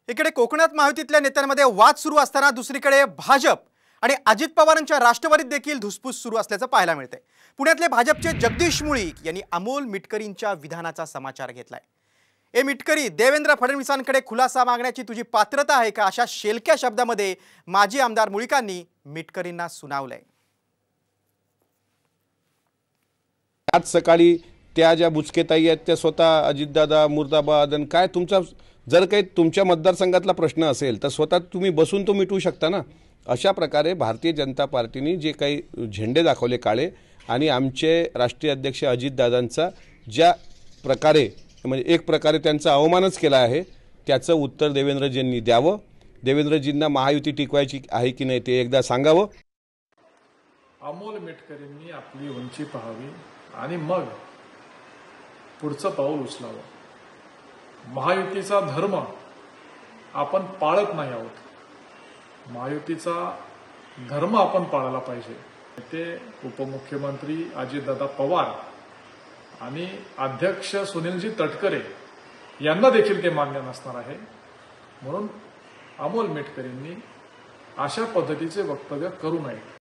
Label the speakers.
Speaker 1: इकडे कोकणात महायुतीतल्या नेत्यांमध्ये वाद सुरू असताना दुसरीकडे भाजप आणि अजित पवारांच्या राष्ट्रवादीत देखील धुसफूस सुरू असल्याचं पाहायला मिळतंय। पुण्यातले भाजपचे जगदीश मुळीक यांनी अमोल मिटकरींच्या विधानाचा समाचार घेतलाय। ए मिटकरी, देवेंद्र फडणवीसांकडे खुलासा मागण्याची तुझी पात्रता आहे का, अशा शेलक्या शब्दामध्ये माजी आमदार मुळीकांनी मिटकरींना सुनावलंय।
Speaker 2: आज सकाळी त्या ज्या बुचकेताई आहेत त्या स्वतः अजितदादा मुर्दाबाद आणि काय तुमचा जर काही तुमच्या मतदारसंघातला प्रश्न असेल तर स्वतः तुम्ही बसून तो मिटवू शकता ना। अशा प्रकारे भारतीय जनता पार्टीने जे काही झेंडे दाखवले काळे आणि आमचे राष्ट्रीय अध्यक्ष अजितदादांचा ज्या प्रकारे म्हणजे एक प्रकारे त्यांचा अवमानच केला आहे त्याचं उत्तर देवेंद्रजींनी द्यावं। देवेंद्रजींना महायुती टिकवायची आहे की नाही ते एकदा सांगावं।
Speaker 3: अमोल मिटकरींनी आपली उंची पाहावी आणि मग पुढचं पाऊल उचलावं। महायुतीचा धर्म आपण पाळत नाही आहोत, महायुतीचा धर्म आपण पाळायला पाहिजे। ते उपमुख्यमंत्री अजितदादा पवार आणि अध्यक्ष सुनीलजी तटकरे यांना देखील ते मान्य नसणार आहे। म्हणून अमोल मिटकरींनी अशा पद्धतीचे वक्तव्य करू नये।